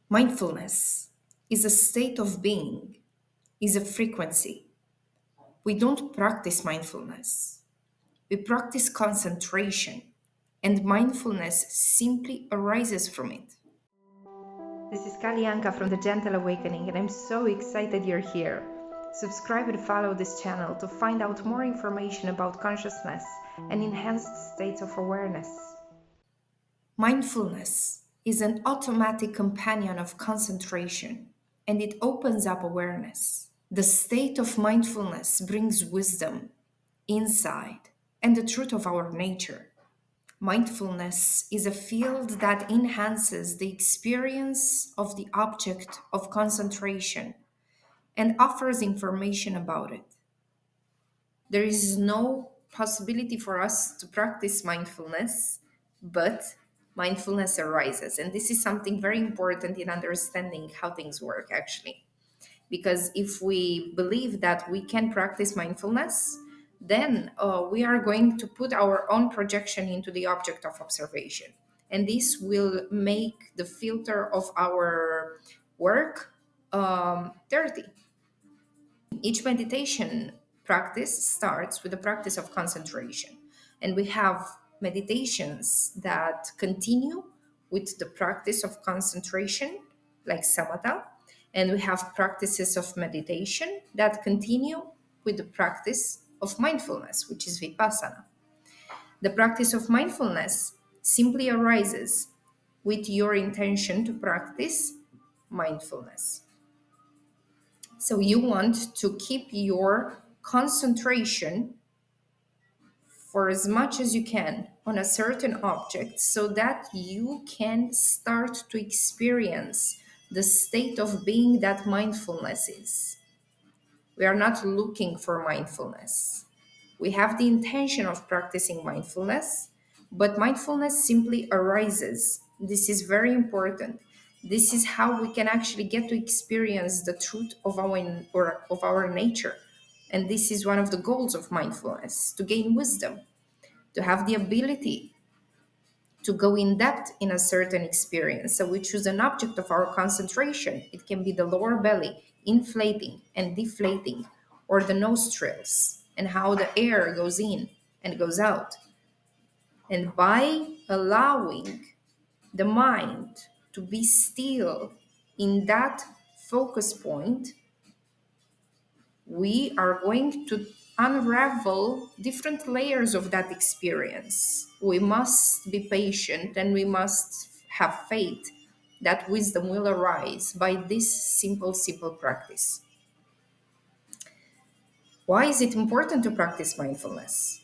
Mindfulness is a state of being, is a frequency. We don't practice mindfulness. We practice concentration, and mindfulness simply arises from it. This is Cali Anca from the Gentle.Awakening, and I'm so excited you're here. Subscribe and follow this channel to find out more information about consciousness and enhanced states of awareness. Mindfulness is an automatic companion of concentration, and it opens up awareness. The state of mindfulness brings wisdom, insight, and the truth of our nature. Mindfulness is a field that enhances the experience of the object of concentration and offers information about it. There is no possibility for us to practice mindfulness, but mindfulness arises. And this is something very important in understanding how things work, actually. Because if we believe that we can practice mindfulness, then we are going to put our own projection into the object of observation. And this will make the filter of our work dirty. Each meditation practice starts with the practice of concentration. And we have meditations that continue with the practice of concentration, like samatha. And we have practices of meditation that continue with the practice of mindfulness, which is vipassana. The practice of mindfulness simply arises with your intention to practice mindfulness. So you want to keep your concentration for as much as you can on a certain object so that you can start to experience the state of being that mindfulness is. We are not looking for mindfulness. We have the intention of practicing mindfulness, but mindfulness simply arises. This is very important. This is how we can actually get to experience the truth of our nature. And this is one of the goals of mindfulness, to gain wisdom, to have the ability to go in depth in a certain experience. So we choose an object of our concentration. It can be the lower belly, inflating and deflating, or the nostrils, and how the air goes in and goes out. And by allowing the mind to be still in that focus point, we are going to unravel different layers of that experience. We must be patient and we must have faith that wisdom will arise by this simple practice. Why is it important to practice mindfulness?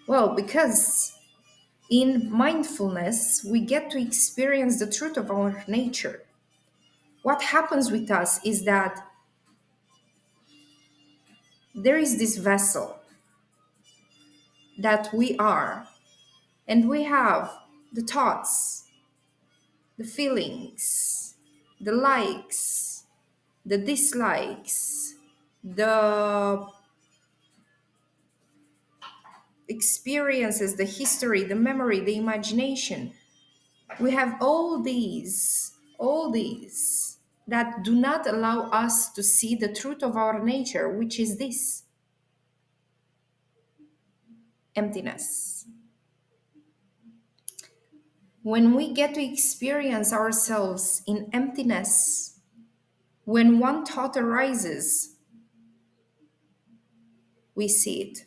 Well, because in mindfulness, we get to experience the truth of our nature. What happens with us is that there is this vessel that we are, and we have the thoughts, the feelings, the likes, the dislikes, the experiences, the history, the memory, the imagination. We have all these that do not allow us to see the truth of our nature, which is this emptiness. When we get to experience ourselves in emptiness, when one thought arises, we see it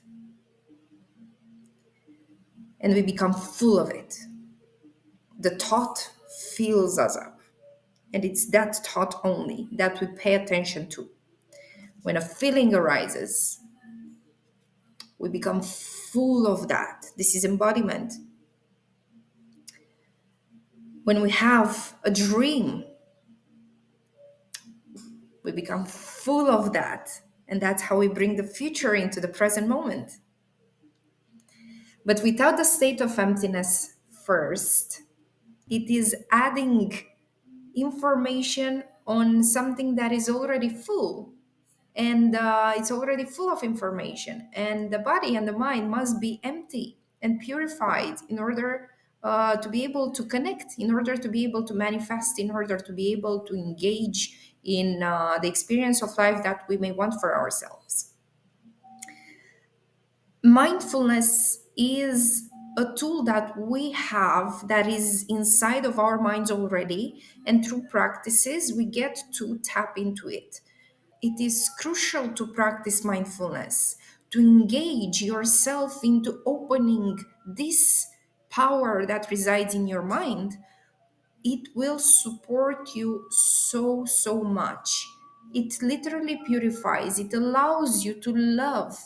and we become full of it. The thought fills us up, and it's that thought only that we pay attention to. When a feeling arises, we become full of that. This is embodiment. When we have a dream, we become full of that. And that's how we bring the future into the present moment. But without the state of emptiness first, it is adding information on something that is already full. And it's already full of information. And the body and the mind must be empty and purified in order to be able to connect, in order to be able to manifest, in order to be able to engage in the experience of life that we may want for ourselves. Mindfulness is a tool that we have that is inside of our minds already, and through practices, we get to tap into it. It is crucial to practice mindfulness, to engage yourself into opening this power that resides in your mind. It will support you so, so much. It literally purifies, it allows you to love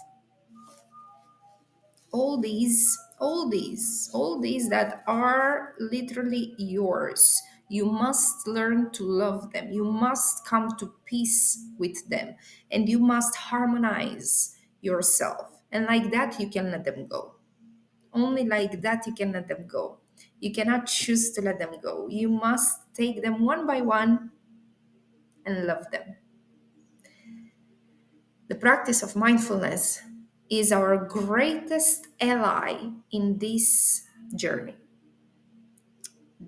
all these that are literally yours. You must learn to love them, you must come to peace with them, and you must harmonize yourself, and like that you can let them go. Only like that you can let them go. You cannot choose to let them go. You must take them one by one and love them. The practice of mindfulness is our greatest ally in this journey.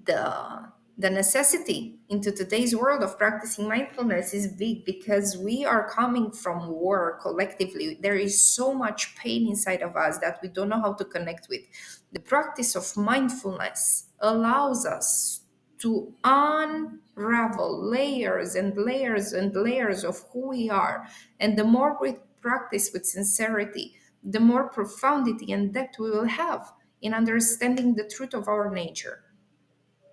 The necessity into today's world of practicing mindfulness is big, because we are coming from war collectively. There is so much pain inside of us that we don't know how to connect with. The practice of mindfulness allows us to unravel layers and layers and layers of who we are. And the more we practice with sincerity, the more profundity and depth we will have in understanding the truth of our nature.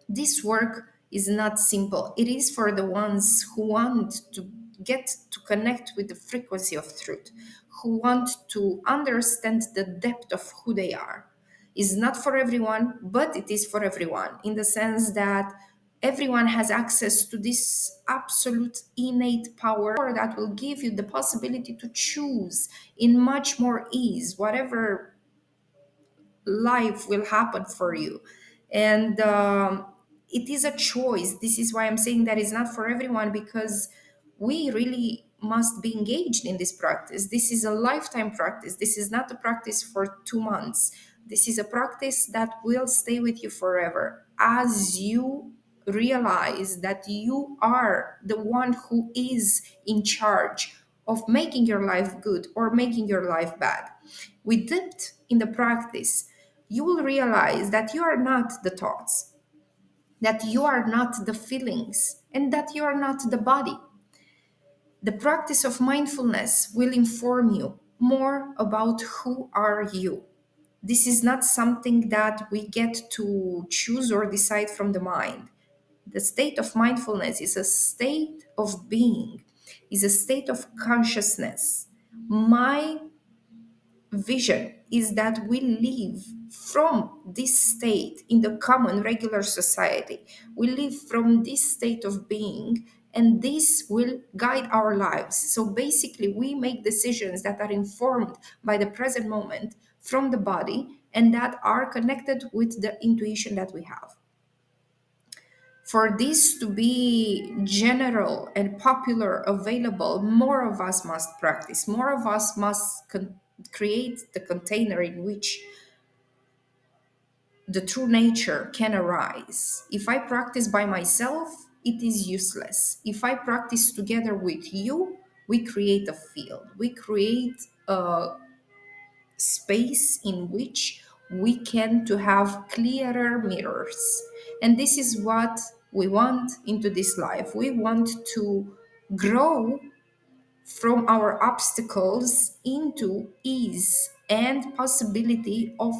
This work is not simple. It is for the ones who want to get to connect with the frequency of truth, who want to understand the depth of who they are. It's not for everyone, but it is for everyone, in the sense that everyone has access to this absolute innate power that will give you the possibility to choose in much more ease whatever life will happen for you. And it is a choice. This is why I'm saying that it's not for everyone, because we really must be engaged in this practice. This is a lifetime practice. This is not a practice for 2 months. This is a practice that will stay with you forever, as you realize that you are the one who is in charge of making your life good or making your life bad. With depth in the practice, you will realize that you are not the thoughts, that you are not the feelings, and that you are not the body. The practice of mindfulness will inform you more about who are you. This is not something that we get to choose or decide from the mind. The state of mindfulness is a state of being, is a state of consciousness. My vision is that we live from this state in the common regular society. We live from this state of being, and this will guide our lives. So basically, we make decisions that are informed by the present moment from the body, and that are connected with the intuition that we have. For this to be general and popular, available, more of us must practice. More of us must create the container in which the true nature can arise. If I practice by myself, it is useless. If I practice together with you, we create a field. We create a space in which we can to have clearer mirrors. And this is what we want into this life. We want to grow from our obstacles into ease and possibility of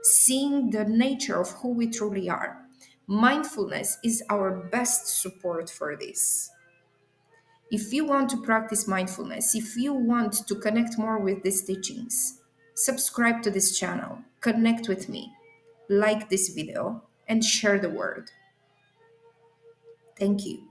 seeing the nature of who we truly are. Mindfulness is our best support for this. If you want to practice mindfulness, if you want to connect more with these teachings, subscribe to this channel, connect with me, like this video, and share the word. Thank you.